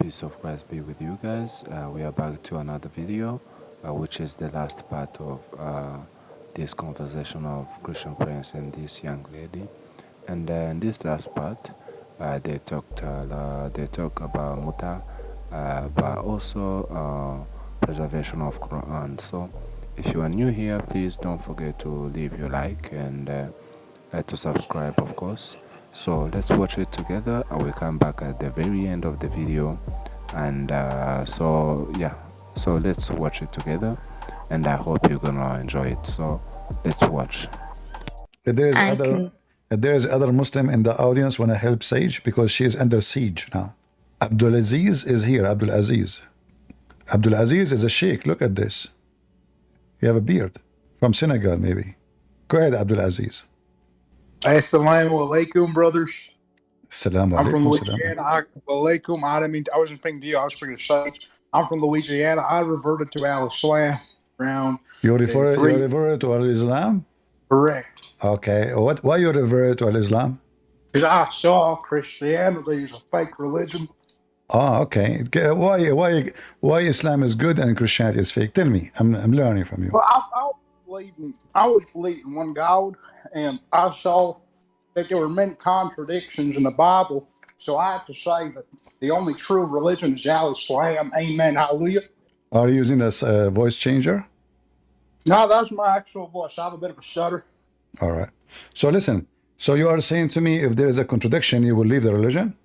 peace of Christ be with you guys. We are back to another video, which is the last part of this conversation of Christian Prince and this young lady. And in this last part, they talk about muta, but also preservation of Quran. So, if you are new here, please don't forget to leave your like and to subscribe, of course. So let's watch it together. I will come back at the very end of the video, and so let's watch it together, and I hope you're gonna enjoy it. So let's watch. There's other Muslim in the audience want to help Sage because she is under siege now. Abdulaziz is here. Abdulaziz is a sheikh. Look at this. You have a beard from Senegal, maybe. Go ahead, Abdulaziz. Assalamu alaikum, brothers. Assalamu alaikum. I'm from Louisiana. Alaikum. I wasn't speaking to you. I was speaking to Sage. I'm from Louisiana. I reverted to Al-Islam around. You refer to Al-Islam? Correct. Okay. Why you refer to Al-Islam? Because I saw Christianity as a fake religion. Oh, okay. Why Islam is good and Christianity is fake? Tell me. I'm learning from you. Well, I was believing one God, and I saw that there were many contradictions in the Bible. So I have to say that the only true religion is Al-Islam. Amen. Hallelujah. Are you using this voice changer? No, that's my actual voice. I have a bit of a stutter. All right. So listen. So you are saying to me if there is a contradiction, you will leave the religion?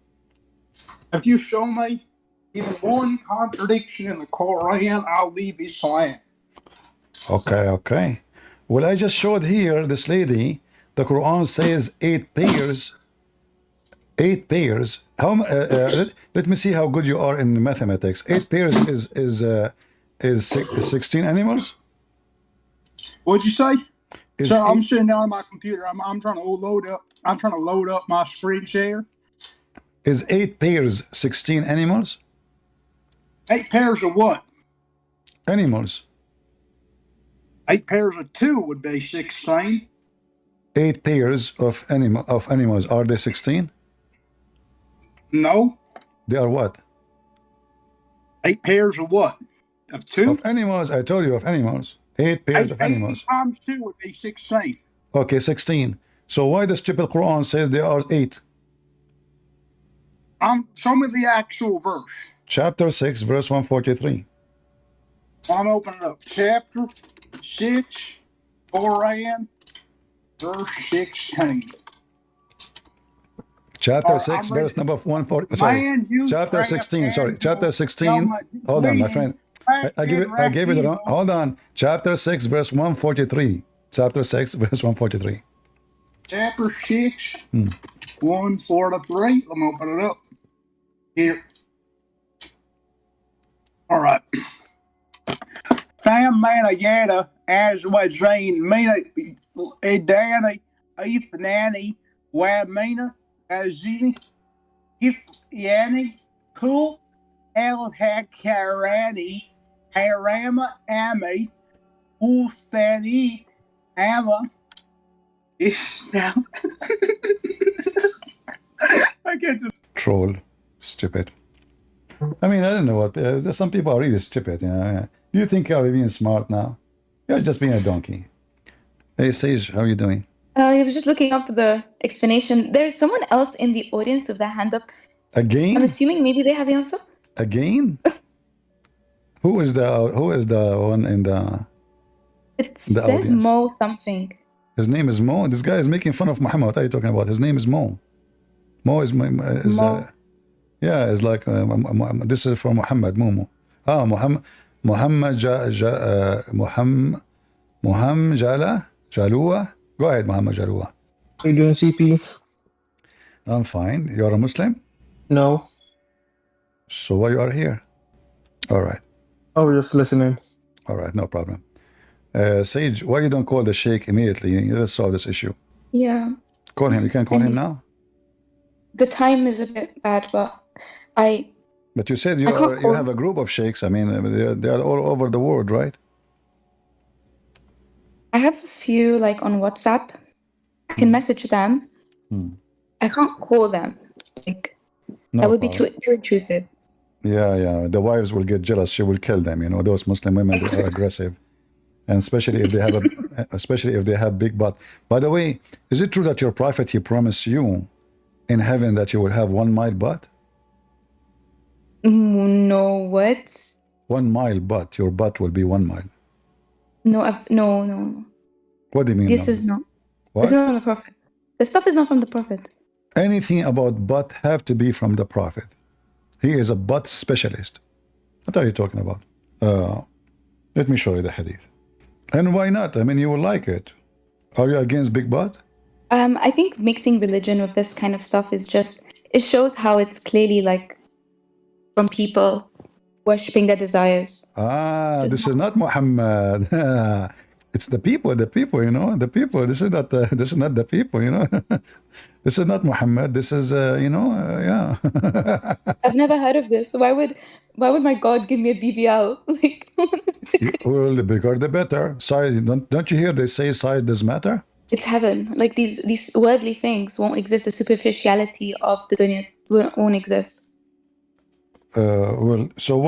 If you show me even one contradiction in the Quran, I'll leave Islam. Okay. Well, I just showed here this lady. The Quran says 8 pairs. 8 pairs. How? Let me see how good you are in mathematics. 8 pairs is 16 animals. What'd you say? So I'm sitting down on my computer. I'm trying to load up. I'm trying to load up my screen share. Is 8 pairs 16 animals? 8 pairs of what? Animals. 8 pairs of 2 would be 16. 8 pairs of animals, are they 16? No. They are what? 8 pairs of what? Of 2? Of animals. I told you of animals. 8 pairs of animals. 8 times 2 would be 16. Okay, 16. So why the stupid Quran says there are 8? Show me the actual verse. Chapter 6, verse 143. I'm opening up chapter 6, Quran, verse 16. Chapter 6, verse number 140. Sorry. Chapter 16. Sorry. Chapter 16. Hold on, my friend. I gave it the wrong. Hold on. Chapter 6, verse 143. Chapter 6, verse 143. Chapter 6, 143. Let me open it up. Here. All right. Fam mana yada as wajin mina edani ithnani wamina azini if yani cool el hakarani harama ami ustani ama is now. I get to troll. Stupid. I mean, I don't know what. Some people are really stupid. You know. You think you're being smart now? You're just being a donkey. Hey, Sage, how are you doing? I was just looking up the explanation. There's someone else in the audience with their hand up. Again? I'm assuming maybe they have the answer. Again? Who is the one in the? It says audience? Mo something. His name is Mo. This guy is making fun of Muhammad. What are you talking about? His name is Mo. Mo is Mo. Yeah, it's like this is from Muhammad. Momo. Ah, Muhammad Jalua. Go ahead, Muhammad Jalua. How you doing, CP? I'm fine. You're a Muslim? No. So why you are here? All right. I was just listening. All right, no problem. Sage, why you don't call the sheikh immediately? Let's solve this issue. Yeah. Call him. You can call him now. The time is a bit bad, but But you said you have a group of sheikhs. I mean, they are all over the world, right? I have a few like on WhatsApp. I can message them. I can't call them. Like No that would be problem. too intrusive. Yeah. The wives will get jealous. She will kill them. You know, those Muslim women, they are aggressive, and especially if they have especially if they have big butt. By the way, is it true that your prophet, he promised you in heaven that you will have 1 mile butt? No, what? 1 mile butt. Your butt will be 1 mile. No, no. What do you mean? This No? is not. What? This is not from the prophet. The stuff is not from the prophet. Anything about butt have to be from the prophet. He is a butt specialist. What are you talking about? Let me show you the hadith. And why not? I mean, you will like it. Are you against big butt? I think mixing religion with this kind of stuff is just, it shows how it's clearly like from people worshipping their desires. This is not Muhammad. It's the people, you know, the people. This is not the people, you know. This is not Muhammad. This is, yeah. I've never heard of this. Why would my God give me a BBL? Like, Well, the bigger the better. Size, don't you hear they say size does matter? it's heaven. Like these worldly things won't exist. The superficiality of the dunya won't exist. Well, so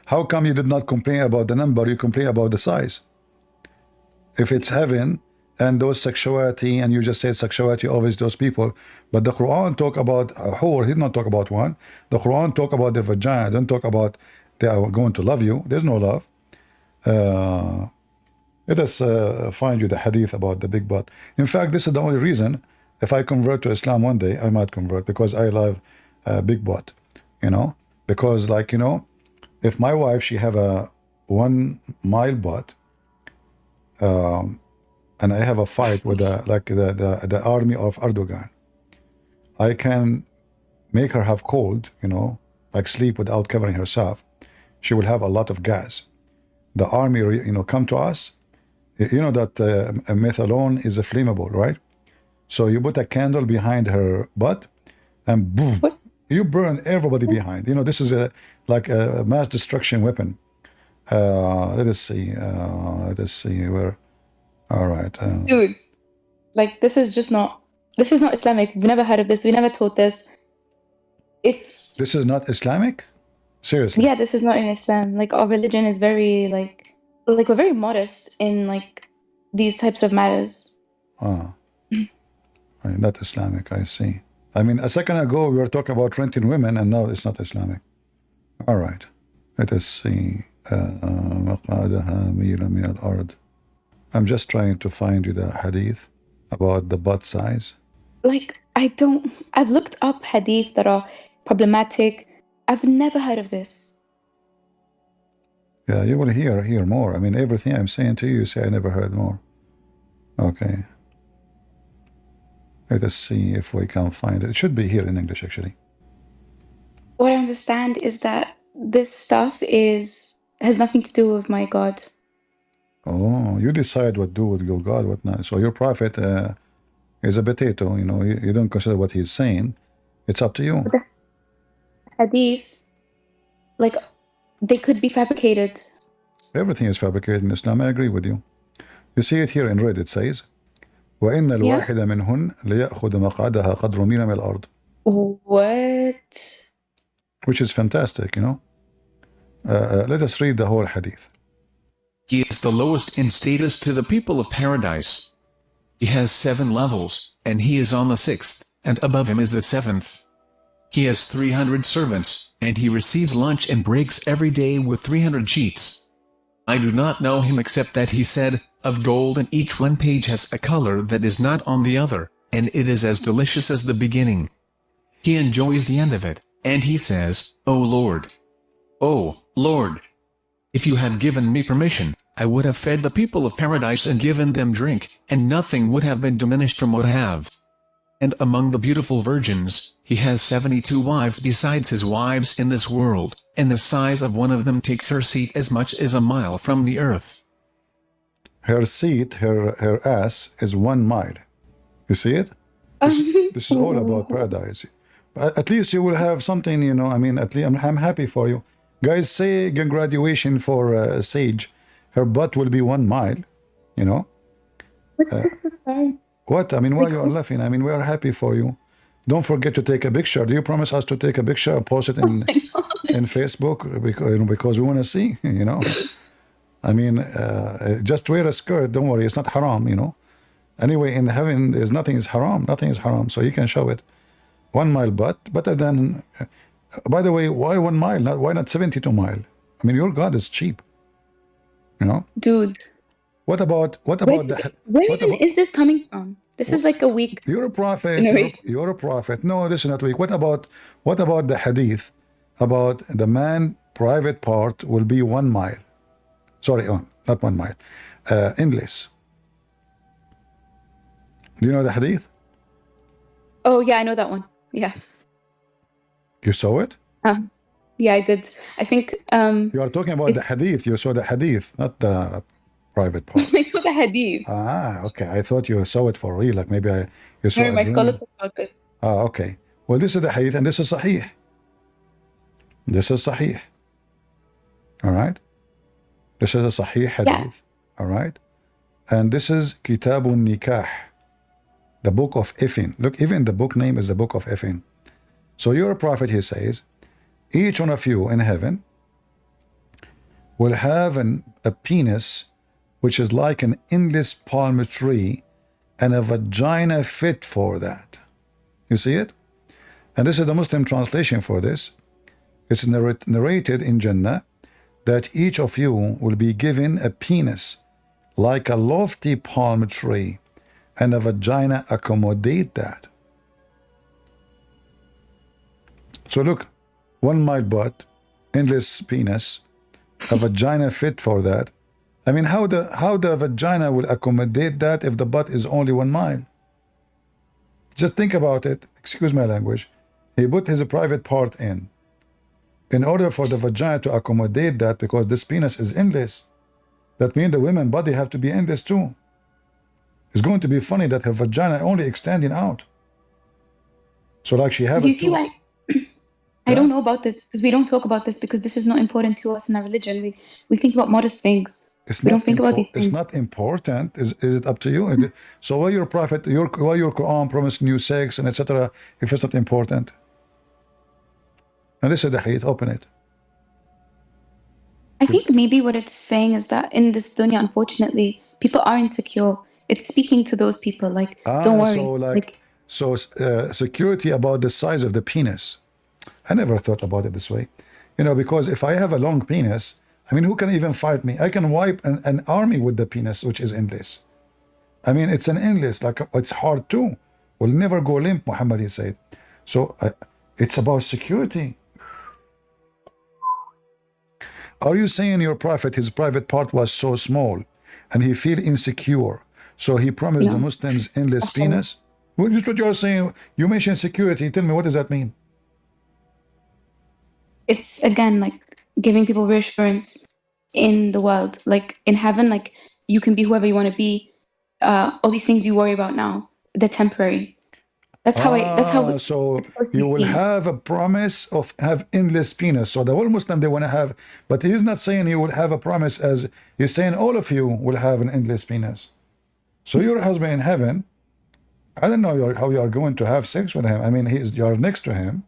how come you did not complain about the number? You complain about the size. If it's heaven and those sexuality, and you just said sexuality, always those people, but the Quran talk about a whore. He did not talk about one. The Quran talk about their vagina. Don't talk about they are going to love you. There's no love. Let us find you the hadith about the big butt. In fact, this is the only reason if I convert to Islam one day, I might convert, because I love big butt, you know, because like, you know, if my wife, she have a 1 mile butt, and I have a fight with the army of Erdogan, I can make her have cold, you know, like sleep without covering herself. She will have a lot of gas. The army, you know, come to us. You know that methadone is a flammable, right? So you put a candle behind her butt, and boom, you burn everybody behind. You know, this is like a mass destruction weapon. Let us see where. All right, Dude, like this is not Islamic. We never heard of this. We never taught this. This is not Islamic? Seriously? Yeah, this is not in Islam. Like our religion is very like we're very modest in like these types of matters. Not Islamic, I see. I mean, a second ago we were talking about renting women, and now it's not Islamic. All right, let us see. I'm just trying to find you the hadith about the butt size. Like, I've looked up hadith that are problematic. I've never heard of this. Yeah, you will hear more. I mean, everything I'm saying to you, you say I never heard more. Okay. Let us see if we can find it. It should be here in English, actually. What I understand is that this stuff has nothing to do with my God. Oh, you decide what to do with your God, what not. So your prophet is a potato, you know, you don't consider what he's saying. It's up to you. But the hadith, like, they could be fabricated. Everything is fabricated in Islam. I agree with you. You see it here in red. It says, وَإِنَّ الْوَاحِدَ مِنْهُنْ لِيَأْخُذَ مَقْعَدَهَا قَدْرُ مِيلٍ مِنَ الْأَرْضِ. What? Which is fantastic, you know. Let us read the whole hadith. He is the lowest in status to the people of paradise. He has 7 levels, and he is on the 6th, and above him is the 7th. He has 300 servants, and he receives lunch and breaks every day with 300 sheets. I do not know him except that he said, of gold, and each one page has a color that is not on the other, and it is as delicious as the beginning. He enjoys the end of it, and he says, O Lord! O Lord! If you had given me permission, I would have fed the people of paradise and given them drink, and nothing would have been diminished from what I have. And among the beautiful virgins, he has 72 wives besides his wives in this world, and the size of one of them takes her seat as much as a mile from the earth. Her seat, her ass, is 1 mile. You see it? This is all about paradise. At least you will have something, you know. I mean, at least I'm happy for you. Guys, say graduation for Sage. Her butt will be 1 mile, you know. What? I mean, why you are laughing? I mean, we are happy for you. Don't forget to take a picture. Do you promise us to take a picture and post it in Facebook because we want to see, I mean, just wear a skirt. Don't worry, it's not haram. Anyway, in heaven, there's nothing is haram. Nothing is haram, so you can show it. 1 mile, but better than. By the way, why 1 mile? Why not 72 mile? I mean, your God is cheap. Dude. What about Where is this coming from? This is like a weak. You're a prophet. You're a prophet. No, this is not weak. What about the hadith about the man private part will be 1 mile? Sorry, not 1 mile. Endless. Do you know the hadith? Oh yeah, I know that one. Yeah. You saw it? Yeah, I did. I think. You are talking about the hadith. You saw the hadith, not the private part. I saw the hadith. Okay. I thought you saw it for real. Like maybe you saw it. My scholar talked about this. Okay. Well, this is the hadith, and this is sahih. This is sahih. All right. This is a sahih hadith. Yeah. All right. And this is Kitabun Nikah, the book of Effin. Look, even the book name is the book of Effin. So you're a prophet, he says, each one of you in heaven will have a penis which is like an endless palm tree and a vagina fit for that. You see it? And this is the Muslim translation for this. It's narrated in Jannah that each of you will be given a penis like a lofty palm tree and a vagina accommodate that. So look, 1 mile butt, endless penis, a vagina fit for that. I mean, how the vagina will accommodate that if the butt is only 1 mile? Just think about it. Excuse my language. He put his private part in order for the vagina to accommodate that, because this penis is endless. That means the women's body have to be endless too. It's going to be funny that her vagina only extending out. So like she have. Do you see why? I don't know about this because we don't talk about this because this is not important to us in our religion. We think about modest things. We don't think about these things. It's not important. Is it up to you? So why your prophet, why your Quran promised new sex and etc. if it's not important? And this is the hadith. Open it. I think maybe what it's saying is that in this dunya, unfortunately, people are insecure. It's speaking to those people. Like, don't worry. So security about the size of the penis. I never thought about it this way. Because if I have a long penis, I mean, who can even fight me? I can wipe an army with the penis, which is endless. I mean, it's an endless, like it's hard too. Will never go limp, Muhammad, he said. So it's about security. Are you saying your prophet, his private part was so small and he feel insecure, so he promised the Muslims endless penis? What is what you are saying? You mentioned security. Tell me, what does that mean? It's again like giving people reassurance in the world, like in heaven, like you can be whoever you want to be. All these things you worry about now, they're temporary. That's how. So you will have a promise of have endless penis. So the whole Muslim they want to have, but he's not saying you will have a promise as he's saying all of you will have an endless penis. So your husband in heaven, I don't know how you are going to have sex with him. I mean, you are next to him,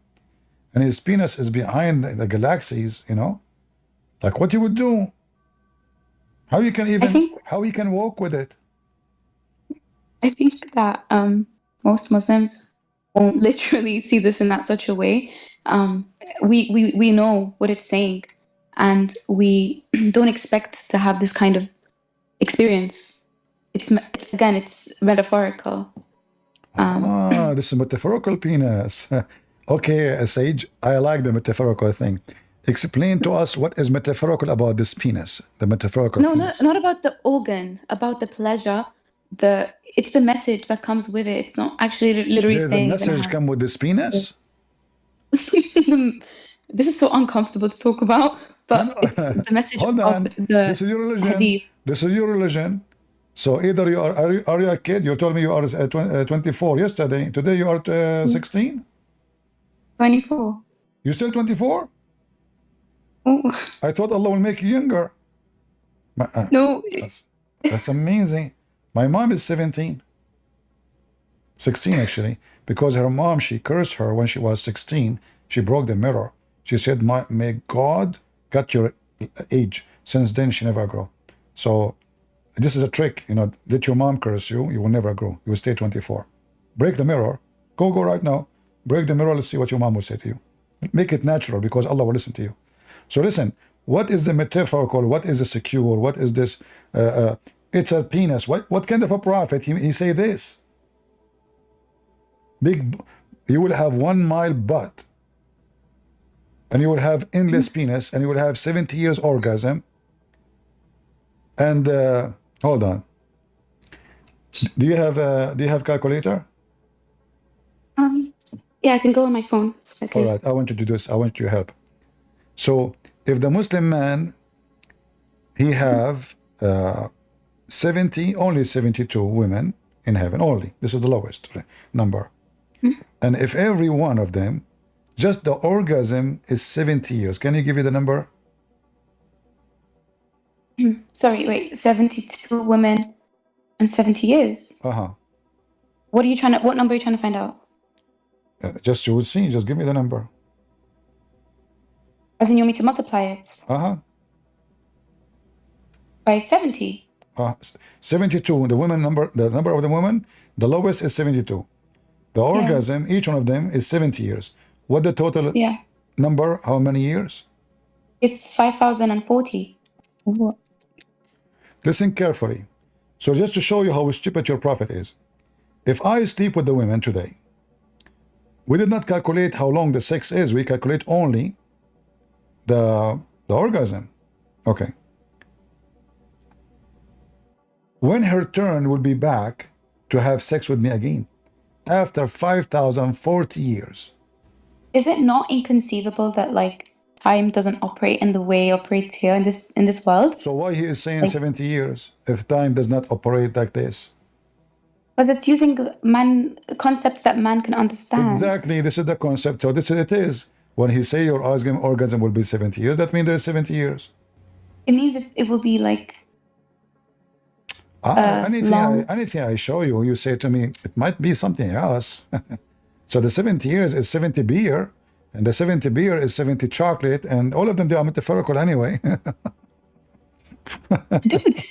and his penis is behind the galaxies. Like what you would do? How you can walk with it? I think that most Muslims won't literally see this in such a way. We know what it's saying, and we don't expect to have this kind of experience. It's metaphorical. This is metaphorical penis. Okay, Sage, I like the metaphorical thing. Explain to us what is metaphorical about this penis, the metaphorical penis. No, not about the organ, about the pleasure. It's the message that comes with it. It's not actually literally saying. The message come with this penis? This is so uncomfortable to talk about, but it's the message of this is your religion. hadith. This is your religion. So either you are you a kid? You told me you are 24 yesterday. Today you are 16? 24. You're still 24? Oh. I thought Allah will make you younger. No. That's amazing. My mom is 16 actually, because her mom, she cursed her when she was 16. She broke the mirror. She said, may God cut your age. Since then, she never grow. So this is a trick, you know, let your mom curse you, you will never grow. You will stay 24. Break the mirror. Go right now. Break the mirror. Let's see what your mom will say to you. Make it natural, because Allah will listen to you. So listen, what is the metaphorical? What is the secure? What is this? It's a penis. What kind of a prophet? He say this. Big, you will have 1 mile butt, and you will have endless penis, and you will have 70 years orgasm. And hold on. Do you have calculator? Yeah, I can go on my phone. Okay. All right, I want you to do this. I want your help. So if the Muslim man, he have only 72 women in heaven, only. This is the lowest number. And if every one of them, just the orgasm is 70 years. Can you give me the number? Sorry, wait. 72 women and 70 years. What number are you trying to find out? Just you will see. Just give me the number. As in, you want me to multiply it? By 70. 72. The women number, the number of the women, the lowest is 72. The orgasm, each one of them is 70 years. What the total number? How many years? It's 5,040. What? Listen carefully. So just to show you how stupid your prophet is. If I sleep with the women today, we did not calculate how long the sex is. We calculate only the orgasm. Okay. When her turn will be back to have sex with me again, after 5,040 years. Is it not inconceivable that like time doesn't operate in the way it operates here in this world? So why he is saying 70 years if time does not operate like this? Because it's using concepts that man can understand. Exactly, this is the concept. So this is it is. When he say your orgasm will be 70 years, that means there's 70 years. It means it will be like anything I show you, you say to me, it might be something else. So the 70 years is 70 beer, and the 70 beer is 70 chocolate, and all of them, they are metaphorical anyway. Dude,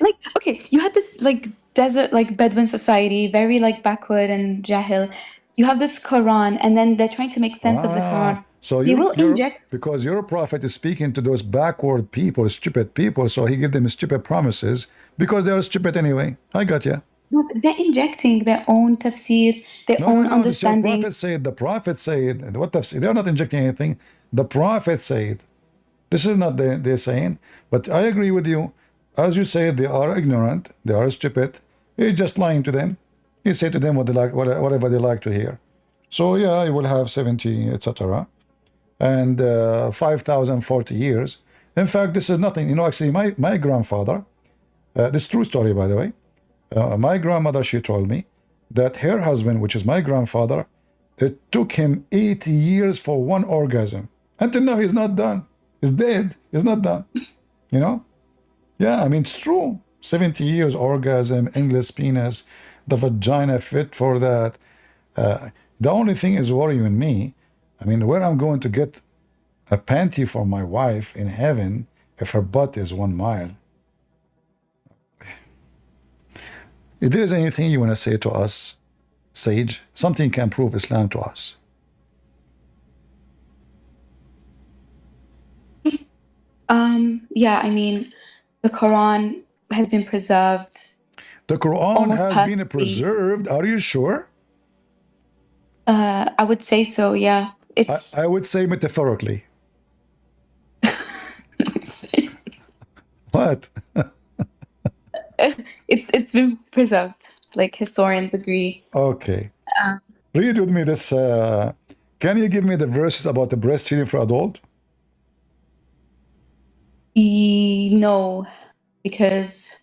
like, okay, you had this like desert, like Bedouin society, very like backward and jahil. You have this Quran, and then they're trying to make sense of the Quran. So they will inject, because your prophet is speaking to those backward people, stupid people, so he give them stupid promises because they are stupid anyway. I got you. No, they're injecting their own tafsirs, their own understanding. The prophet said, what tafsir? They are not injecting anything. The prophet said. This is not they're saying, but I agree with you. As you say, they are ignorant, they are stupid. You're just lying to them. You say to them what they like, whatever they like to hear. So yeah, you will have 70, etc. And 5,040 years. In fact, this is nothing. You know, actually, my grandfather, this is true story, by the way. My grandmother, she told me that her husband, which is my grandfather, it took him 80 years for one orgasm. Until now, he's not done. He's dead. He's not done. You know? Yeah, I mean, it's true. 70 years orgasm, endless penis, the vagina fit for that. The only thing is worrying me. I mean, where I'm going to get a panty for my wife in heaven if her butt is 1 mile. If there is anything you want to say to us, Sage, something can prove Islam to us. Yeah, I mean, the Quran has been preserved. The Quran has been preserved. Are you sure? I would say so, yeah. I would say metaphorically. What? It's been preserved. Like historians agree. Okay. Read with me this. Can you give me the verses about the breastfeeding for adult? No, because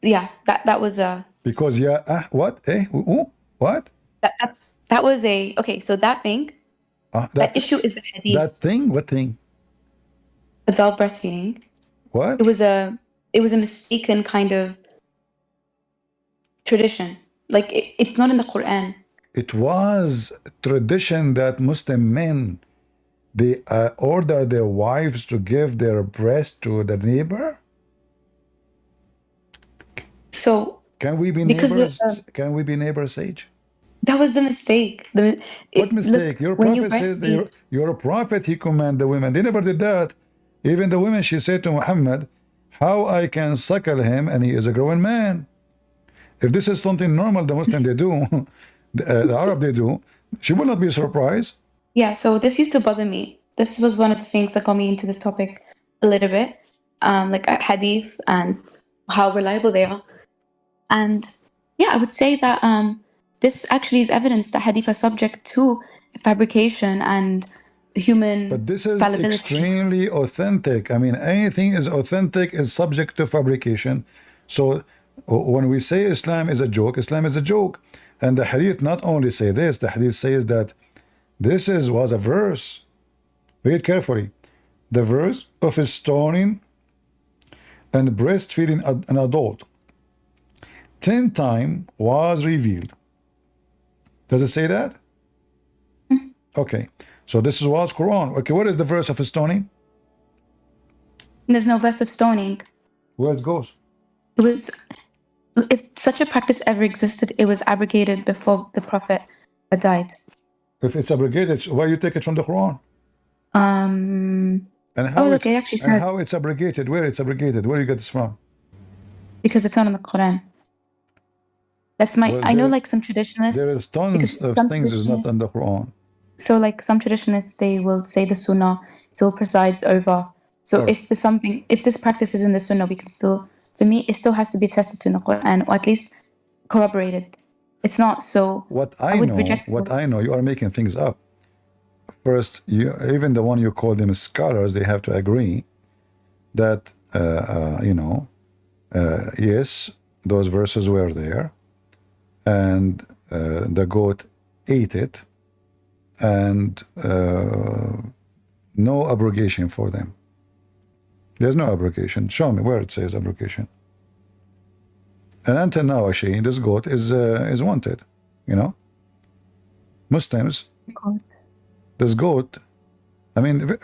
yeah, that was a. Because what? What? That was a okay. So that thing, that issue is the hadith. That thing? What thing? Adult breastfeeding. What? It was a mistaken kind of tradition. Like it's not in the Quran. It was tradition that Muslim men they order their wives to give their breast to the neighbor? So can we be because neighbors? Can we be neighbors, Sage? that was the mistake. What mistake? Look, Your when you prophet said, breastfeed, your prophet, he commanded the women. They never did that. Even the women, she said to Muhammad, how I can suckle him and he is a growing man. If this is something normal, the Muslim they do, the Arab they do, she will not be surprised. yeah, so this used to bother me. This was one of the things that got me into this topic a little bit, like hadith and how reliable they are. And yeah, I would say that this actually is evidence that hadith are subject to fabrication and human But this is fallibility. extremely authentic. I mean, anything is authentic is subject to fabrication. So when we say Islam is a joke, Islam is a joke. And the hadith not only say this, the hadith says that this was a verse. Read carefully. The verse of stoning and breastfeeding an adult 10 times was revealed. Does it say that? Okay. So this was Quran. Okay, what is the verse of stoning? There's no verse of stoning. Where it goes? It was, if such a practice ever existed, it was abrogated before the Prophet died. If it's abrogated, why you take it from the Quran? And how look, it actually said, how it's abrogated? Where it's abrogated? Where you get this from? Because it's not in the Quran. That's my. Well, I know, like some traditionalists. There is tons of things is not in the Quran. So, like some traditionalists, they will say the Sunnah still presides over. So, Sure. if there's something, if this practice is in the Sunnah, we can still. For me, it still has to be attested to in the Quran, or at least corroborated. It's not so. What I know, you are making things up. First, even the one you call them scholars, they have to agree that yes, those verses were there, and the goat ate it, and no abrogation for them. There's no abrogation. Show me where it says abrogation. And until now, actually, this goat is wanted. You know, Muslims. This goat. I mean,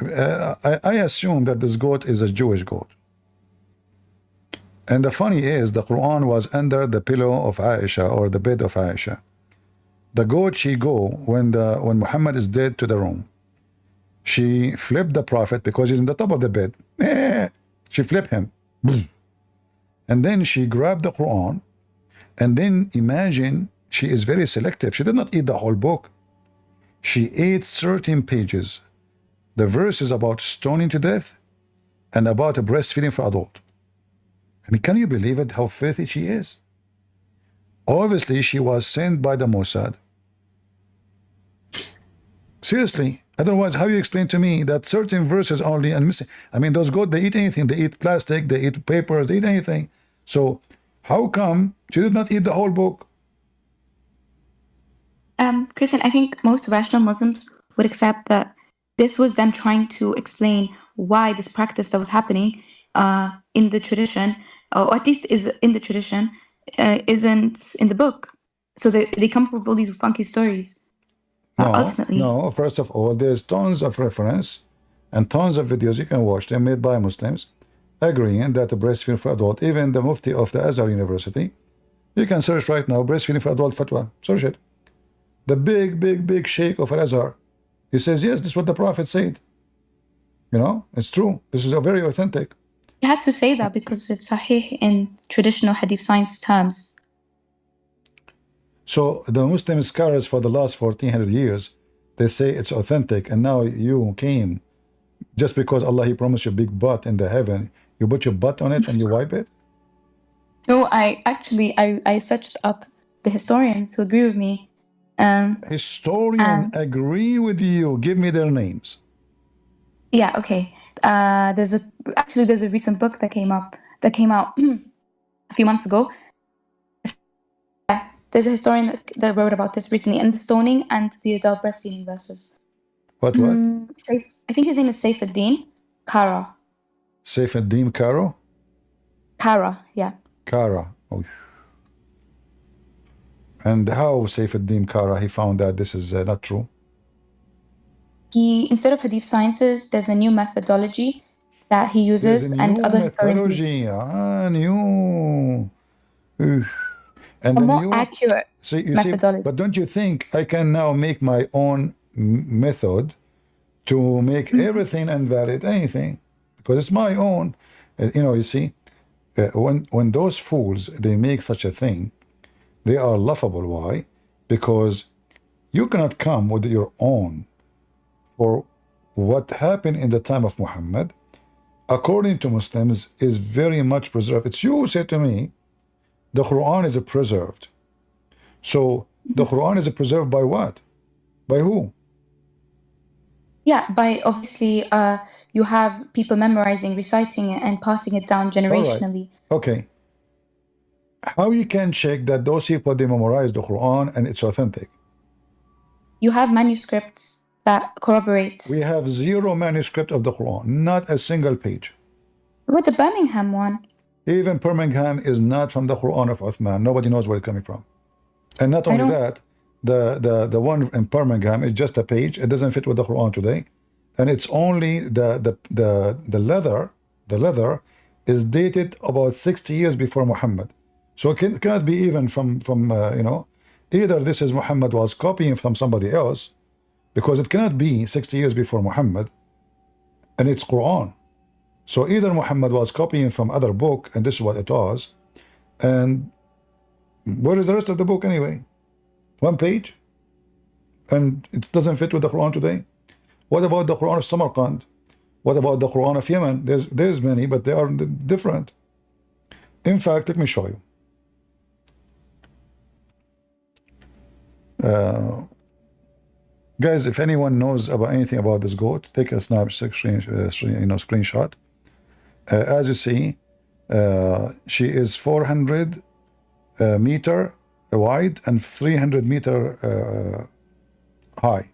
I assume that this goat is a Jewish goat. And the funny is, the Quran was under the pillow of Aisha or the bed of Aisha. The goat she go when Muhammad is dead to the room. She flipped the Prophet because he's in the top of the bed. She flipped him. And then she grabbed the Quran. And then imagine, she is very selective. She did not eat the whole book. She ate certain pages. The verse is about stoning to death and about a breastfeeding for adult. I mean, can you believe it, how filthy she is? Obviously, she was sent by the Mossad. Seriously. Otherwise, how you explain to me that certain verses only and missing? I mean, those goats, they eat anything. They eat plastic, they eat papers, they eat anything. So how come she did not eat the whole book? Christian, I think most rational Muslims would accept that this was them trying to explain why this practice that was happening in the tradition, or at least is in the tradition, isn't in the book. So they come up with all these funky stories. Ultimately. No, first of all, there's tons of reference and tons of videos you can watch them made by Muslims agreeing that the breastfeeding for adult, even the Mufti of the Azhar University, you can search right now, breastfeeding for adult fatwa. Search it. The big sheikh of Al-Azhar, he says, yes, this is what the Prophet said. You know, it's true. This is a very authentic. You had to say that because it's sahih in traditional hadith science terms. So the Muslim scholars for the last 1400 years, they say it's authentic, and now you came, just because Allah, He promised you a big butt in the heaven, you put your butt on it and you wipe it? No, I searched up the historians who agree with me. Historian agree with you. Give me their names. Yeah, okay. There's a recent book that came out a few months ago. Yeah, there's a historian that wrote about this recently, and the stoning and the adult breastfeeding verses. What? I think his name is Saifuddin Kara. Saifuddin Karo? Kara, yeah. Kara. Oh. And how Saifuddin Kara, he found that this is not true? instead of hadith sciences, there's a new methodology that he There's uses a and new other historians use. methodology. New. Oof. And A the more new. accurate See, methodology. but don't you think I can now make my own method to make everything invalid, anything, because it's my own. You see, when those fools they make such a thing, they are laughable. Why? Because you cannot come with your own for what happened in the time of Muhammad, according to Muslims, is very much preserved. It's you who said to me, the Quran is preserved. So the Quran is preserved by what? By who? Yeah, by obviously you have people memorizing, reciting it, and passing it down generationally. Okay. How you can check that those people they memorize the Quran and it's authentic? You have manuscripts that corroborate. We have 0 manuscript of the Quran, not a single page. With the Birmingham one. Even Birmingham is not from the Quran of Uthman. Nobody knows where it's coming from. And not only that, the one in Birmingham is just a page. It doesn't fit with the Quran today, and it's only the leather is dated about 60 years before Muhammad. So it cannot be even from either this is Muhammad was copying from somebody else, because it cannot be 60 years before Muhammad, and it's Quran. So either Muhammad was copying from other book, and this is what it was, and where is the rest of the book anyway? 1 page, and it doesn't fit with the Quran today. What about the Quran of Samarkand? What about the Quran of Yemen? There's many, but they are different. In fact, let me show you. Guys, if anyone knows about anything about this goat, take a screenshot. As you see, she is 400 meter wide and 300 meter high.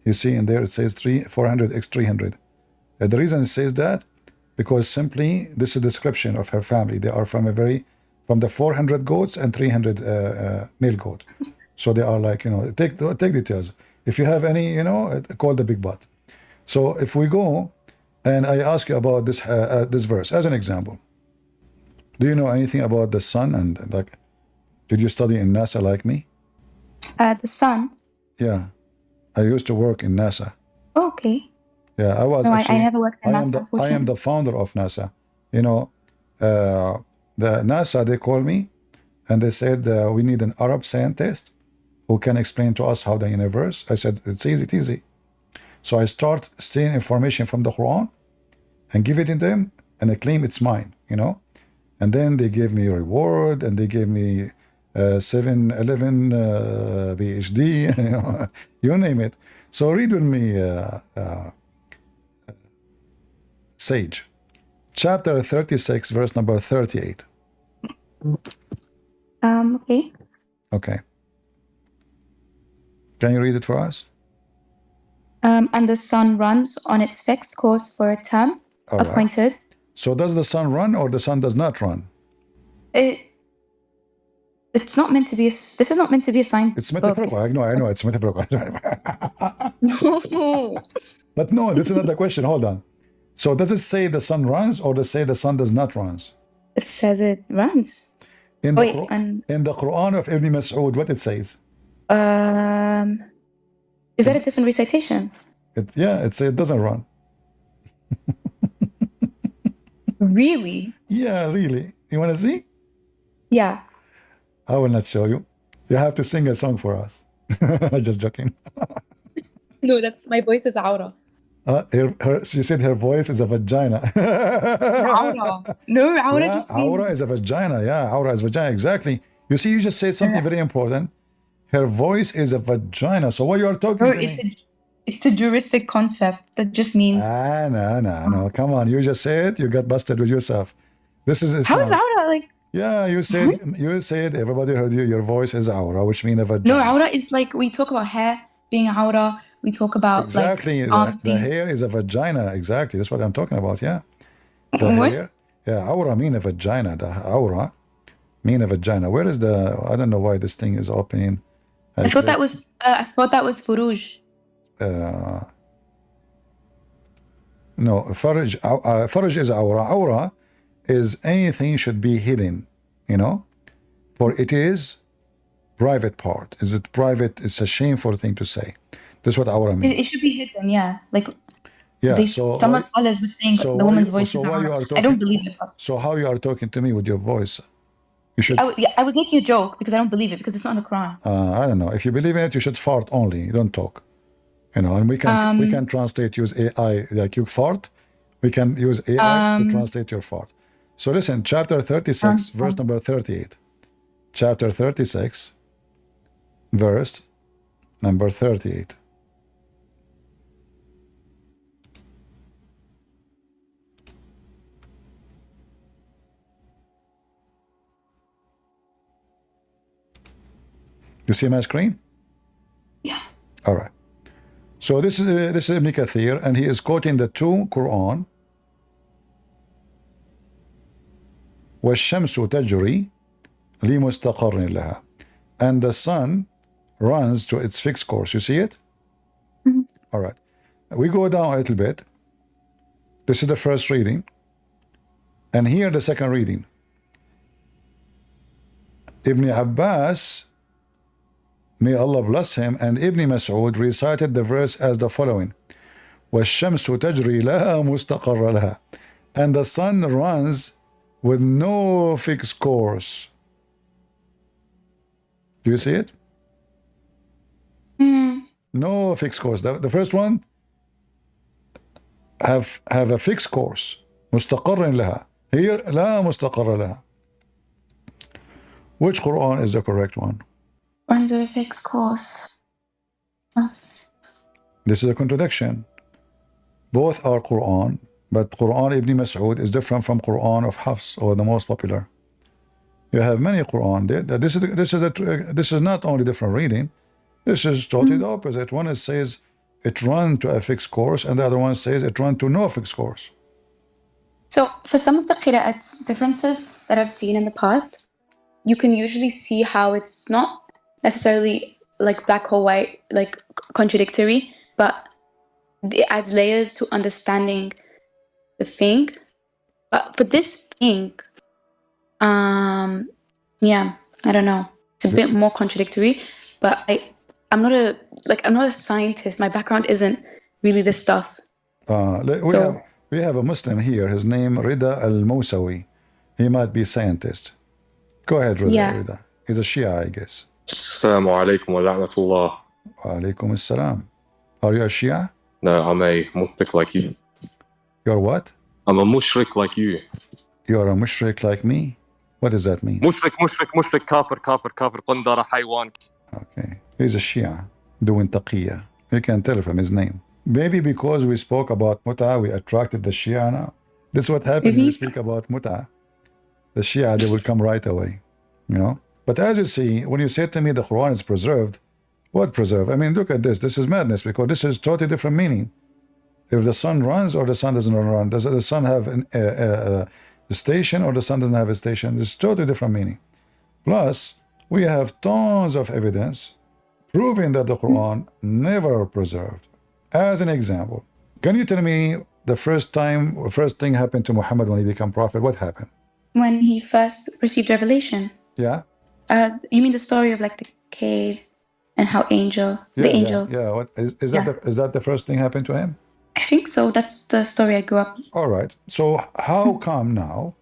You see in there it says 400 x 300. The reason it says that, because simply this is a description of her family. They are from the 400 goats and 300 male goat. So they are like, take details. If you have any, call the big butt. So if we go and I ask you about this this verse as an example, do you know anything about the sun? And like, did you study in NASA like me? The sun? Yeah, I used to work in NASA. Oh, okay. Yeah, I was. No, actually, I never worked in NASA. I am the founder of NASA. The NASA, they called me and they said we need an Arab scientist who can explain to us how the universe. I said it's easy. So I start stealing information from the Quran and give it to them, and I claim it's mine. And then they gave me a reward, and they gave me 7-11 PhD, you name it. So read with me, Sage, chapter 36, verse number 38. Okay. Okay. Can you read it for us? And the sun runs on its fixed course for a term appointed. So does the sun run, or the sun does not run? It's not meant to be. This is not meant to be a science. It's metaphorical. I know. It's metaphorical. No. But no, this is not the question. Hold on. So does it say the sun runs, or does it say the sun does not runs? It says it runs. In the Quran of Ibn Mas'ud, what it says? Is that a different recitation? It says it doesn't run. Really? Yeah, really. You want to see? Yeah. I will not show you. You have to sing a song for us. Just joking. No, my voice is aura. She said her voice is a vagina. Aura. No, aura just means... Aura is a vagina. Yeah, aura is vagina. Exactly. You see, you just said something very important. Her voice is a vagina. So what you are talking to me? It's a juristic concept that just means... No. Come on. You just said you got busted with yourself. This is Islam. How is aura like... Yeah, you said everybody heard you. Your voice is aura, which means a vagina. No, aura is like, we talk about hair being aura. We talk about exactly the hair is a vagina. Exactly, that's what I'm talking about. Yeah, the hair. Yeah, aura mean a vagina. The aura mean a vagina. Where is the? I don't know why this thing is opening. I thought that was furuj. no, farj is awra. Awra is anything should be hidden, you know, for it is private part. Is it private? It's a shameful thing to say. That's what awra means. It should be hidden, yeah. Like, yeah. Some scholars were saying the woman's voice is awra. I don't believe it. So how you are talking to me with your voice? You should. I was making a joke because I don't believe it because it's not in the Quran. I don't know. If you believe in it, you should fart only. You don't talk. You know, and we can translate, use AI, like you fart. We can use AI to translate your fart. So listen, chapter 36, verse number 38. Chapter 36, verse number 38. You see my screen? Yeah. All right. So this is Ibn Kathir, and he is quoting the two Quran. وَالشَّمْسُ تَجْرِي لِمُسْتَقَرٍ لَهَا. And the sun runs to its fixed course. You see it? Mm-hmm. All right. We go down a little bit. This is the first reading. And here the second reading. Ibn Abbas, may Allah bless him, and Ibn Mas'ud recited the verse as the following. وَالشَّمْسُ تَجْرِي لَهَا مُسْتَقَرَّ لَهَا. And the sun runs with no fixed course. Do you see it? No fixed course. The first one have a fixed course. مستقر لها. Here لا مستقر لها. Which Quran is the correct one? Under a fixed course. This is a contradiction. Both are Quran, but Quran Ibn Mas'ud is different from Quran of Hafs, or the most popular. You have many Quran. This is not only different reading. This is totally the opposite. One says it run to a fixed course, and the other one says it run to no fixed course. So for some of the qira'at differences that I've seen in the past, you can usually see how it's not necessarily like black or white, like contradictory, but it adds layers to understanding the thing. But for this thing, yeah, I don't know. It's a bit more contradictory, but I'm not a scientist. My background isn't really this stuff. We have a Muslim here. His name Rida al-Mousawi. He might be a scientist. Go ahead, Rida. He's a Shia, I guess. Assalamu alaikum wa rahmatullah. Wa alaikum assalam. Are you a Shia? No, I'm a mushrik like you. You're what? I'm a mushrik like you. You're a mushrik like me? What does that mean? Mushrik, kafir, qandara, haywan. Okay. He's a Shia, doing taqiyya. You can tell from his name. Maybe because we spoke about mut'ah, we attracted the Shia now. This is what happens when we speak about mut'ah. The Shia, they will come right away, you know. But as you see, when you say to me the Quran is preserved, what preserved? I mean, look at this. This is madness, because this is totally different meaning. If the sun runs or the sun doesn't run, does the sun have a station or the sun doesn't have a station? It's totally different meaning. Plus, we have tons of evidence proving that the Quran never preserved. As an example, can you tell me the first thing happened to Muhammad when he became prophet? What happened? When he first received revelation. Yeah. You mean the story of like the cave and how the angel? Yeah. What is that? Is that the first thing happened to him? I think so. That's the story I grew up. All right. So how come now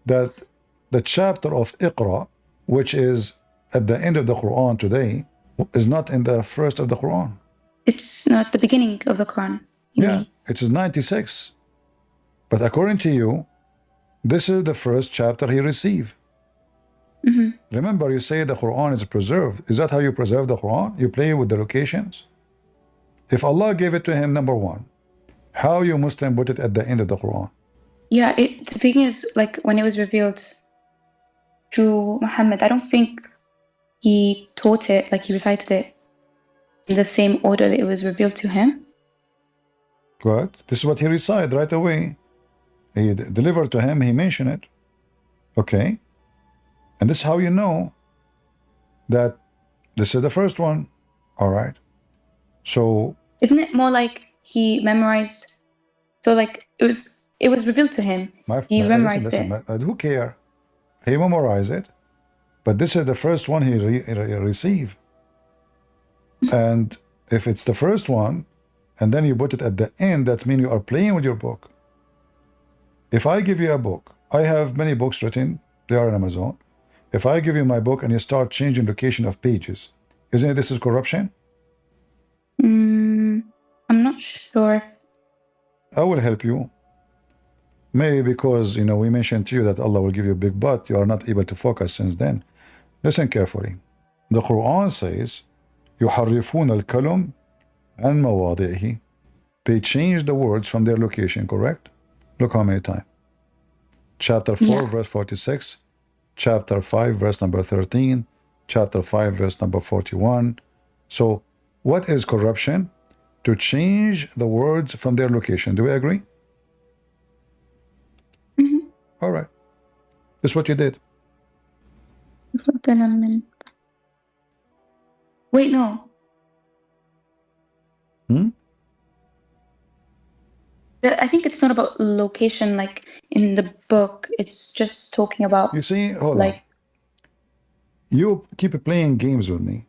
that the chapter of Iqra, which is at the end of the Quran today, is not in the first of the Quran? It's not the beginning of the Quran. Yeah, it is 96. But according to you, this is the first chapter he received. Remember, you say the Quran is preserved. Is that how you preserve the Quran? You play with the locations? If Allah gave it to him, number one, how you Muslim put it at the end of the Quran? Yeah, the thing is, like when it was revealed to Muhammad, I don't think he taught it, like he recited it in the same order that it was revealed to him. Good. This is what he recited right away. He delivered to him, he mentioned it. Okay. And this is how you know that this is the first one. All right. So isn't it more like he memorized? So like it was revealed to him. He memorized it. Who care? He memorized it, but this is the first one he received. And if it's the first one, and then you put it at the end, that means you are playing with your book. If I give you a book, I have many books written, they are on Amazon. If I give you my book and you start changing location of pages, isn't it this is corruption? I'm not sure. I will help you. Maybe because, we mentioned to you that Allah will give you a big butt, you are not able to focus since then. Listen carefully. The Quran says, يُحَرِّفُونَ الْكَلُمْ عَنْ مَوَاضِعِهِ. They change the words from their location, correct? Look how many times. Chapter 4, verse 46. Chapter 5, verse number 13. Chapter 5, verse number 41. So, what is corruption? To change the words from their location. Do we agree? All right. This is what you did. Wait, no. I think it's not about location like in the book. It's just talking about. You see, hold on. You keep playing games with me.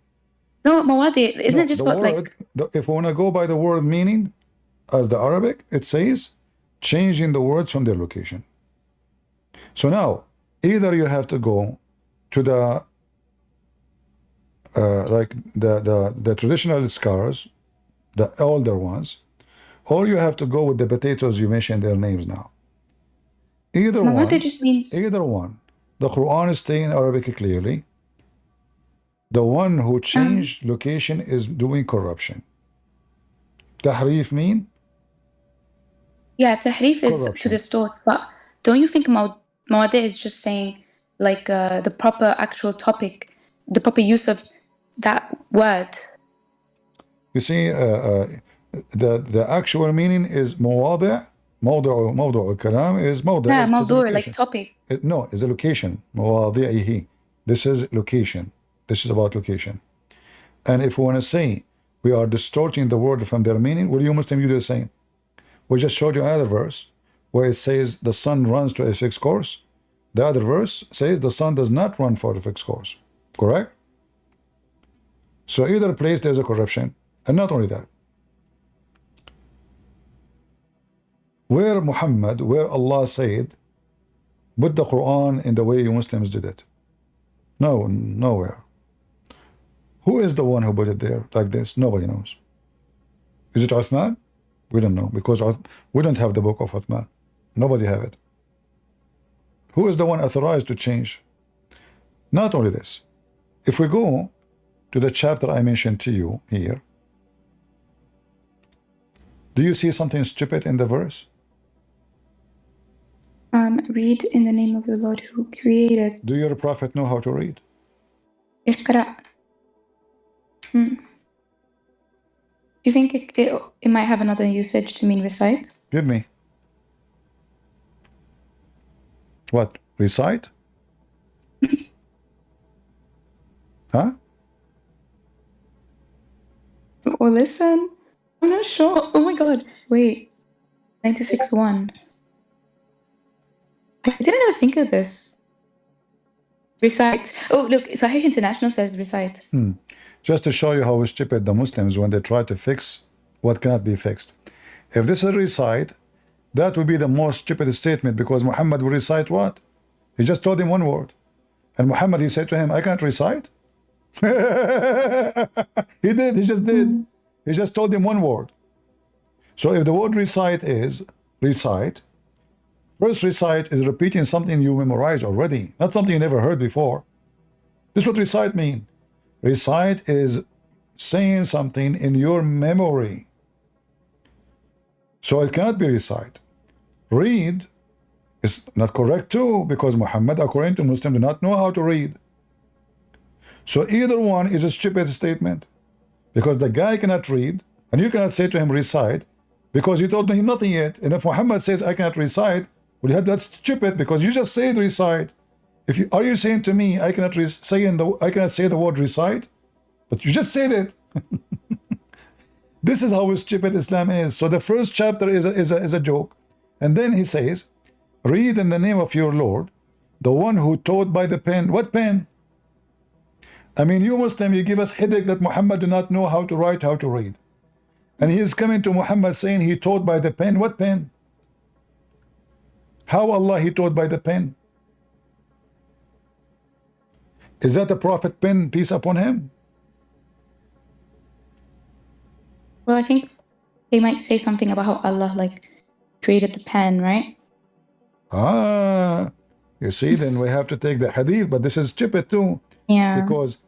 No, Mawadi, isn't it just about word, if we want to go by the word meaning, as the Arabic, it says changing the words from their location. So now, either you have to go to the the traditional scholars, the older ones, or you have to go with the potatoes you mentioned their names now. Either one. Just means... Either one. The Quran is saying Arabic clearly. The one who changed location is doing corruption. Tahrif mean? Yeah, tahrif is to distort. But don't you think Mawadi is just saying like the proper actual topic, the proper use of that word? You see, the actual meaning is موضع الكلام is موضع. Yeah, موضوع, like topic. No, it's a location. مواضعه. This is location. This is about location. And if we want to say we are distorting the word from their meaning, will you Muslim do the same? We just showed you another verse where it says the sun runs to a fixed course. The other verse says the sun does not run for a fixed course. Correct? So either place there's a corruption. And not only that. Where Muhammad, where Allah said, put the Quran in the way you Muslims did it. No, nowhere. Who is the one who put it there like this? Nobody knows. Is it Uthman? We don't know, because we don't have the book of Uthman. Nobody have it. Who is the one authorized to change? Not only this. If we go to the chapter I mentioned to you here, do you see something stupid in the verse? Read in the name of the Lord who created. Do your prophet know how to read? اقرأ. Do you think it might have another usage to mean recite? Give me. What? Recite? Huh? Or listen? I'm not sure. Oh my god. Wait. 96.1. I didn't ever think of this. Recite. Oh, look. Sahih International says recite. Just to show you how stupid the Muslims when they try to fix what cannot be fixed. If this is recite, that would be the most stupid statement, because Muhammad will recite what? He just told him one word. And Muhammad, he said to him, I can't recite. He did. He just did. He just told him one word. So if the word recite is recite, first recite is repeating something you memorized already, not something you never heard before. This is what recite means. Recite is saying something in your memory. So it cannot be recite. Read is not correct too, because Muhammad, according to Muslims, do not know how to read. So either one is a stupid statement, because the guy cannot read, and you cannot say to him recite, because you told him nothing yet. And if Muhammad says I cannot recite, well, that's stupid, because you just said recite. If you are you saying to me I cannot say the word recite, but you just said it. This is how stupid Islam is. So the first chapter is a joke. And then he says, read in the name of your Lord, the one who taught by the pen. What pen? I mean, you Muslim, you give us headache that Muhammad do not know how to write, how to read. And he is coming to Muhammad saying he taught by the pen. What pen? How Allah he taught by the pen? Is that the prophet pen, peace upon him? Well, I think they might say something about how Allah like created the pen, right? Ah, you see, then we have to take the hadith, but this is stupid too. Yeah. Because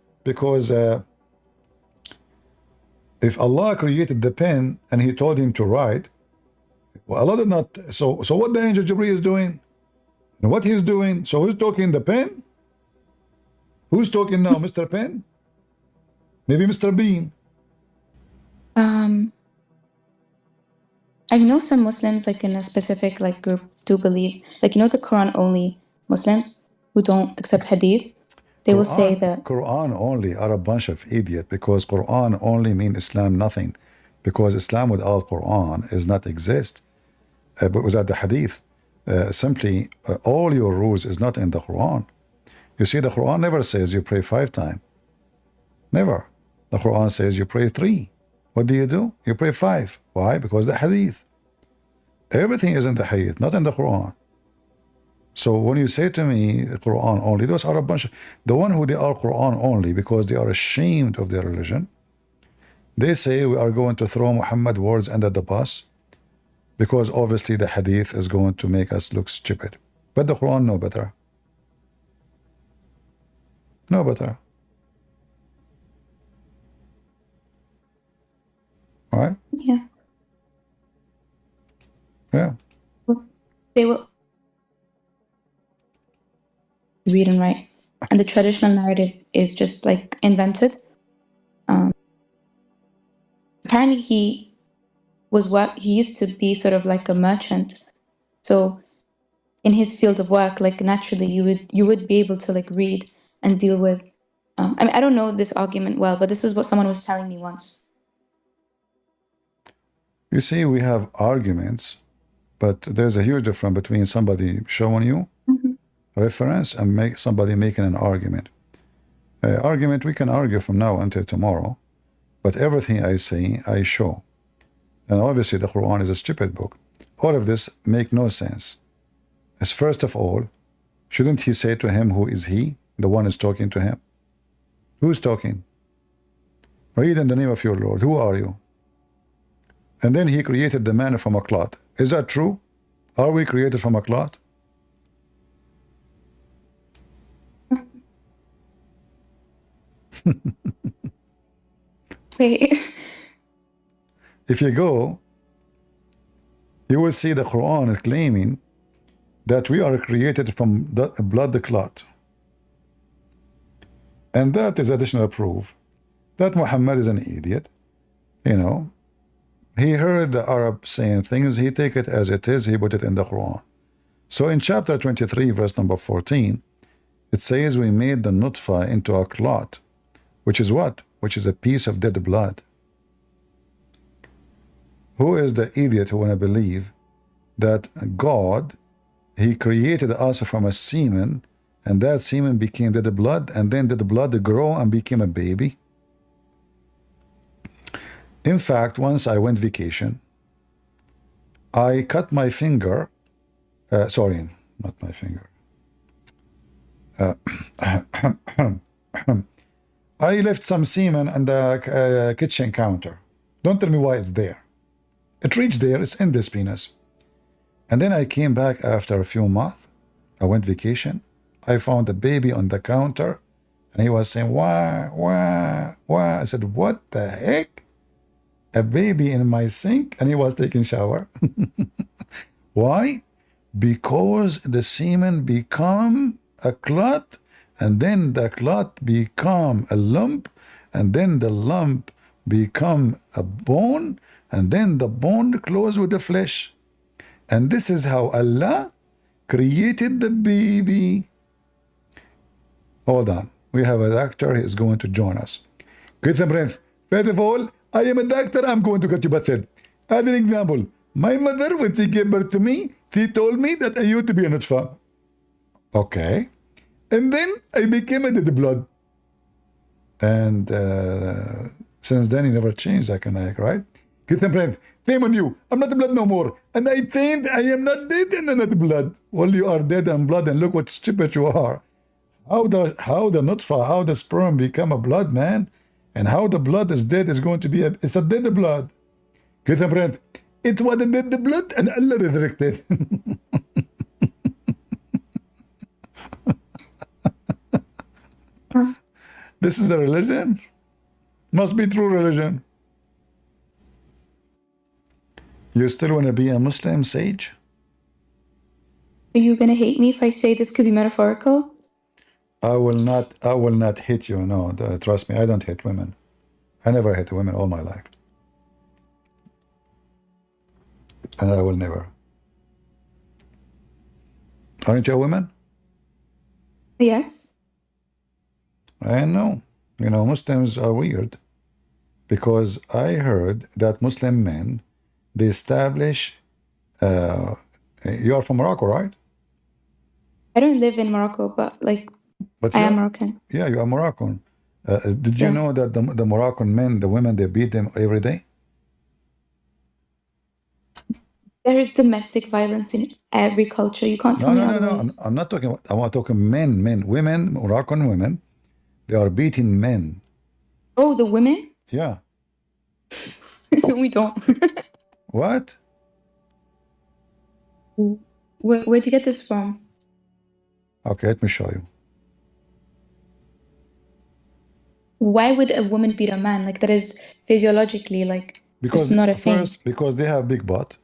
if Allah created the pen and he told him to write, well, Allah did not. So what the angel Jibreel is doing, and what he's doing. So who's talking the pen? Who's talking now, Mr. Pen? Maybe Mr. Bean. I know some Muslims, like in a specific like group, do believe, like, you know, the Quran only Muslims who don't accept hadith. They will say that Quran only are a bunch of idiots, because Quran only mean Islam nothing, because Islam without Quran is not exist. But without the hadith, simply all your rules is not in the Quran. You see, the Quran never says you pray 5 times. Never. The Quran says you pray 3. What do? You pray 5. Why? Because the hadith. Everything is in the hadith, not in the Quran. So when you say to me Quran only, those are a bunch of, the one who they are Quran only because they are ashamed of their religion. They say we are going to throw Muhammad words under the bus because obviously the hadith is going to make us look stupid. But the Quran know better. No better. Right? yeah, Yeah. they will read and write, and the traditional narrative is just like invented. Apparently, he used to be sort of like a merchant, so in his field of work, like naturally, you would be able to like read and deal with. I mean, I don't know this argument well, but this is what someone was telling me once. You see, we have arguments, but there's a huge difference between somebody showing you reference and somebody making an argument. Argument, we can argue from now until tomorrow, but everything I say, I show. And obviously the Quran is a stupid book. All of this make no sense. As first of all, shouldn't he say to him, who is he? The one is talking to him. Who's talking? Read in the name of your Lord. Who are you? And then he created the man from a clot. Is that true? Are we created from a clot? Wait. If you go, you will see the Quran is claiming that we are created from the blood clot. And that is additional proof that Muhammad is an idiot. You know, he heard the Arab saying things, he take it as it is, he put it in the Quran. So in chapter 23, verse number 14, it says we made the nutfa into a clot, which is what? Which is a piece of dead blood. Who is the idiot who want to believe that God, he created us from a semen, and that semen became dead blood, and then did the blood grow and became a baby? In fact, once I went vacation, I cut my finger, sorry, not my finger. I left some semen on the kitchen counter. Don't tell me why it's there. It reached there, it's in this penis. And then I came back after a few months. I went vacation. I found a baby on the counter, and he was saying, wah, wah, wah. I said, what the heck? A baby in my sink? And he was taking shower. Why? Because the semen become a clot, and then the clot become a lump, and then the lump become a bone, and then the bone close with the flesh. And this is how Allah created the baby. Hold on. We have a doctor. He is going to join us. Christian Prince, first of all, I am a doctor, I'm going to get you battered. As an example, my mother, when she gave birth to me, she told me that I used to be a nutfa. Okay. And then I became a dead blood. And since then, he never changed, right? Christian, shame on you. I'm not blood no more. And I think I am not dead and I'm not blood. Well, you are dead and blood, and look what stupid you are. How the nutfa, how the sperm become a blood, man? And how the blood is dead is going to be it's a dead blood. Christian, it was a dead blood and Allah resurrected. This is a religion? Must be true religion. You still want to be a Muslim, Sage? Are you gonna hate me if I say this could be metaphorical? I will not hit you. No, trust me, I don't hit women. I never hit women all my life. And I will never. Aren't you a woman? Yes. I know. You know, Muslims are weird. Because I heard that Muslim men, they establish, you are from Morocco, right? I don't live in Morocco, but like, But I am Moroccan. Yeah, you are Moroccan. Did you know that the Moroccan men, the women, they beat them every day? There is domestic violence in every culture. You can't tell me otherwise. No. I'm not talking about, I'm talking men, women, Moroccan women. They are beating men. Oh, the women? Yeah. We don't. What? Where'd you get this from? Okay, let me show you. Why would a woman beat a man? Like, that is physiologically, like, it's not a thing. First, because they have big butt.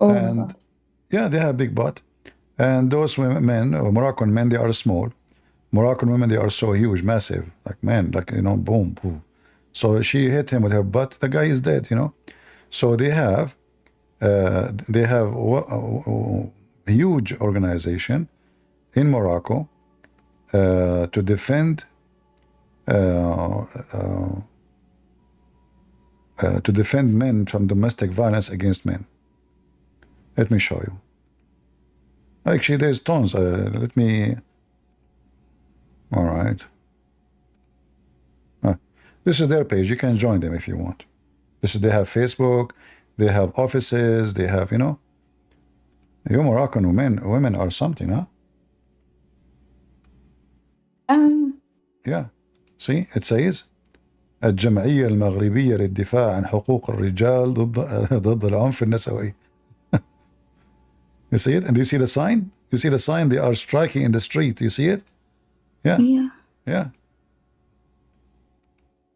Oh, and yeah, they have big butt. And those women, Moroccan men, they are small. Moroccan women, they are so huge, massive, like men, like, you know, boom, boom. So she hit him with her butt. The guy is dead, you know. So they have a huge organization in Morocco to defend men from domestic violence against men. Let me show you. Actually, there's tons. Let me. All right. This is their page. You can join them if you want. They have Facebook. They have offices. They have, you know. You Moroccan women are something, huh? Yeah. See, it says الجمعية المغربية للدفاع عن حقوق الرجال ضد العنف النسوي. You see it? And you see the sign? You see the sign? They are striking in the street. You see it? Yeah. Yeah.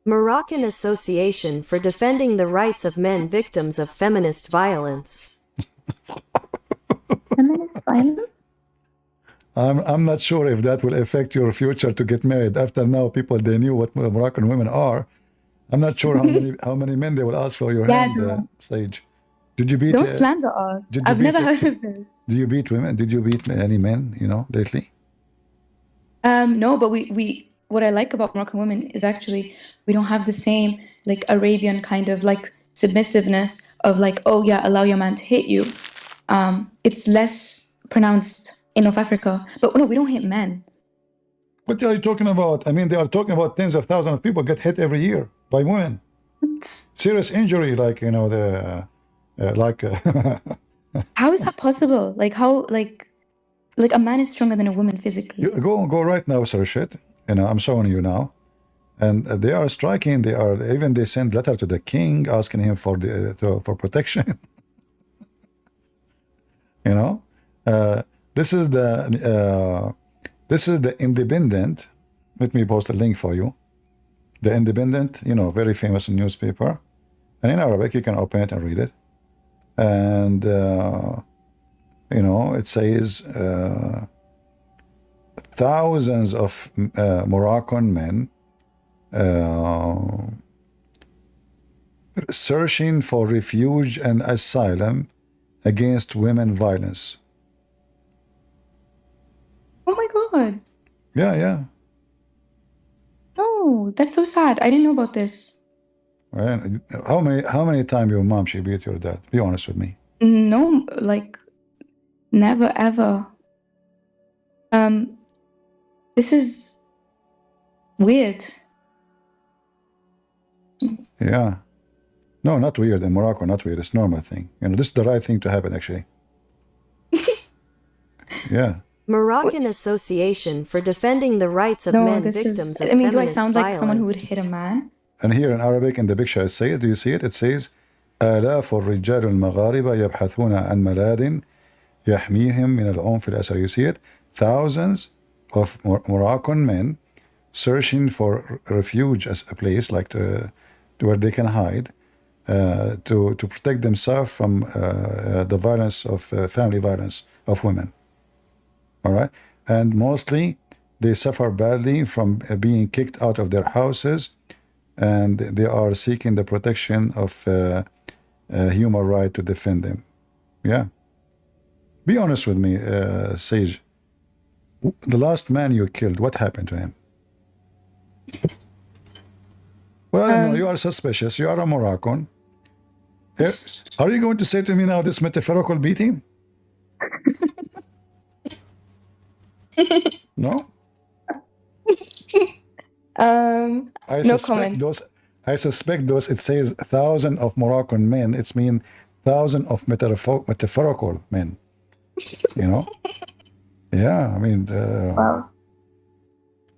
Moroccan Association for Defending the Rights of Men Victims of Feminist Violence. Feminist violence? I'm not sure if that will affect your future to get married. After now, people, they knew what Moroccan women are. I'm not sure how many men they will ask for your hand, Sage. Did you beat? Don't slander us. I've never heard of this. Do you beat women? Did you beat any men? You know, lately? No, but we what I like about Moroccan women is actually we don't have the same like Arabian kind of like submissiveness of like, oh yeah, allow your man to hit you. It's less pronounced in North Africa, but no, we don't hit men. What are you talking about? I mean, they are talking about tens of thousands of people get hit every year by women. Serious injury, like, you know, How is that possible? Like how like a man is stronger than a woman physically. Go right now, search it. You know, I'm showing you now, and they are striking. They send letter to the king asking him for for protection. You know, this is the Independent. Let me post a link for you. The Independent, you know, very famous newspaper, and in Arabic you can open it and read it. And you know, it says thousands of Moroccan men searching for refuge and asylum against women violence. Oh my God. Yeah. Oh, that's so sad. I didn't know about this. Right? How many times your mom she beat your dad? Be honest with me. No, like never ever. This is weird. Yeah. No, not weird. In Morocco, not weird. It's normal thing. You know, this is the right thing to happen, actually. Yeah. Moroccan Association for Defending the Rights of No, Men this Victims is. of I mean, do I Feminist sound like someone who would Violence. hit a man? And here in Arabic, in the picture, it says, do you see it? It says, آلاف الرجال المغاربة يبحثون عن ملاذ يحميهم من العنف الأسري. You see it? Thousands of Moroccan men searching for refuge as a place like to where they can hide to protect themselves from the violence of family violence of women. All right? And mostly they suffer badly from being kicked out of their houses, and they are seeking the protection of human right to defend them. Yeah. Be honest with me, Sage. The last man you killed, what happened to him? Well, no, you are suspicious. You are a Moroccan. Are you going to say to me now this metaphorical beating? No? No comment. I suspect those, it says 1,000 of Moroccan men. It's mean 1,000 of metaphorical men. You know? Yeah, I mean... Wow.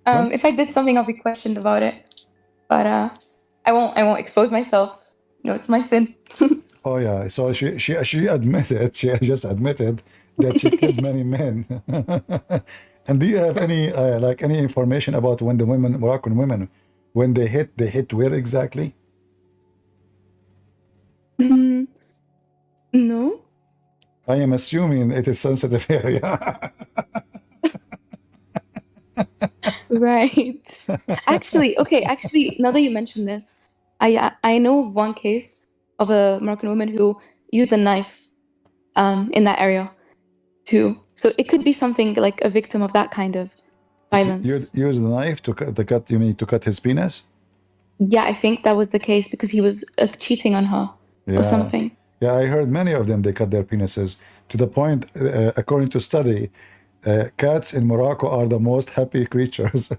If I did something, I'll be questioned about it. But I won't expose myself. No, it's my sin. Oh yeah, so she admitted, she just admitted that she killed many men. And do you have any like any information about when the women, Moroccan women, when they hit where exactly? No. I am assuming it is sensitive area. Right. Actually, now that you mention this, I know one case of a Moroccan woman who used a knife in that area too. So it could be something like a victim of that kind of violence. You use the knife to cut, you mean to cut his penis? Yeah, I think that was the case because he was cheating on her or something. Yeah, I heard many of them, they cut their penises to the point, according to study, cats in Morocco are the most happy creatures.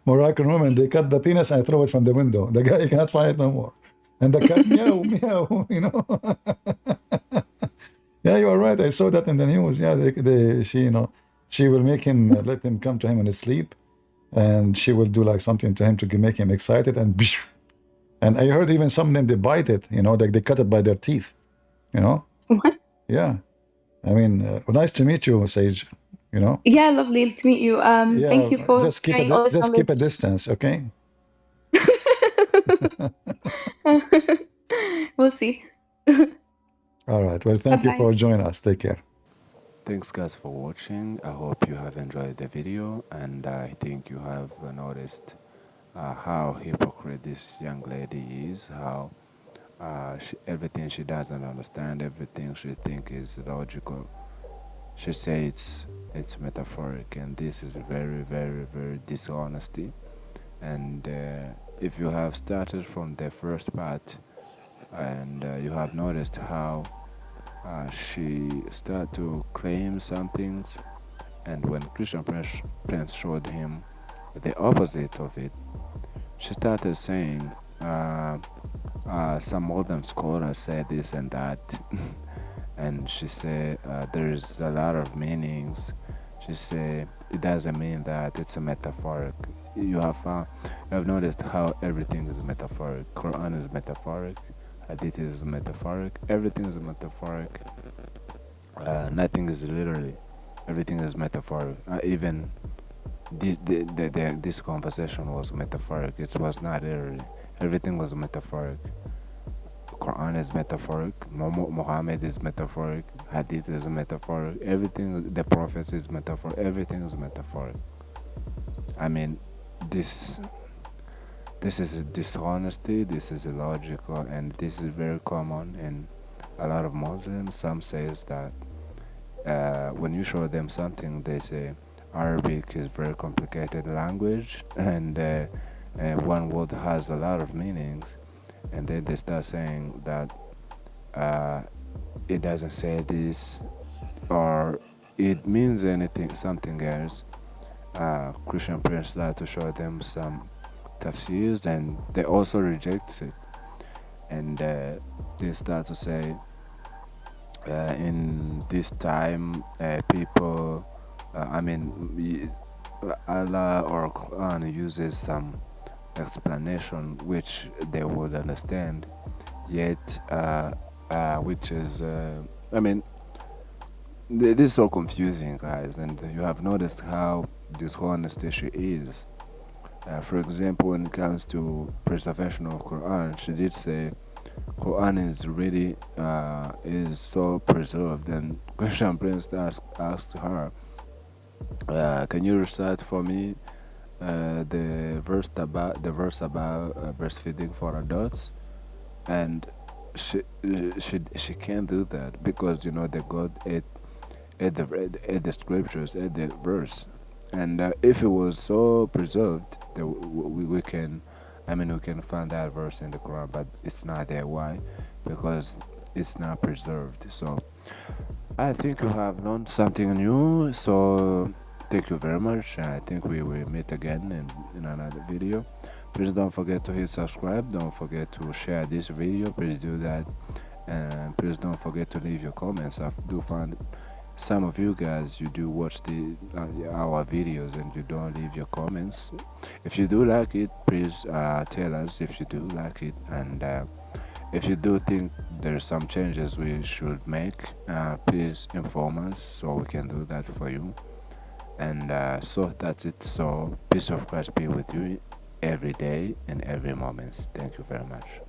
Moroccan women, they cut the penis and throw it from the window. The guy cannot find it no more. And the cat, meow, meow, you know. Yeah, you are right. I saw that in the news. Yeah, she will make him, let him come to him in his sleep. And she will do like something to him to make him excited. And I heard even some of them, they bite it, you know, like they cut it by their teeth, you know. What? Yeah. I mean, nice to meet you, Sage. You know. Yeah, lovely to meet you. Yeah, thank you for just keep a distance, okay? We'll see. All right. Well, thank you for joining us. Take care. Thanks guys for watching. I hope you have enjoyed the video, and I think you have noticed how hypocrite this young lady is, how everything she doesn't understand, everything she thinks is logical, she says it's metaphoric, and this is very, very, very dishonesty. And if you have started from the first part, and you have noticed how she started to claim some things, and when Christian Prince showed him the opposite of it, she started saying some modern scholars say this and that. And she said there's a lot of meanings. She said it doesn't mean that it's a metaphoric. You have noticed how everything is metaphoric. Quran is metaphoric, Hadith is metaphoric, everything is metaphoric. Nothing is literally, everything is metaphoric. Even this conversation was metaphoric. It was not literally. Everything was metaphoric. Quran is metaphoric. Muhammad is metaphoric. Hadith is metaphoric. Everything, the prophets is metaphoric. Everything is metaphoric. I mean, this is a dishonesty. This is illogical, and this is very common in a lot of Muslims. Some says that when you show them something, they say Arabic is very complicated language, and and one word has a lot of meanings, and then they start saying that it doesn't say this, or it means anything, something else. Christian Prince started to show them some tafsirs, and they also reject it, and they start to say in this time people Allah or Quran uses some explanation which they would understand, yet which is this is so confusing, guys, and you have noticed how this honest issue is. For example, when it comes to preservation of Quran, she did say Quran is really is so preserved, and Christian Prince asked her, can you recite for me the verse about breastfeeding for adults? And she can't do that, because they got at the scriptures, at the verse, and if it was so preserved, we can we can find that verse in the Quran, but it's not there. Why? Because it's not preserved. So I think you have learned something new, so thank you very much. I think we will meet again in another video. Please don't forget to hit subscribe, don't forget to share this video, please do that, and please don't forget to leave your comments. I do find some of you guys, you do watch our videos and you don't leave your comments. If you do like it, please tell us if you do like it, and if you do think there's some changes we should make, please inform us so we can do that for you. And so that's it. So peace of Christ be with you every day and every moment. Thank you very much.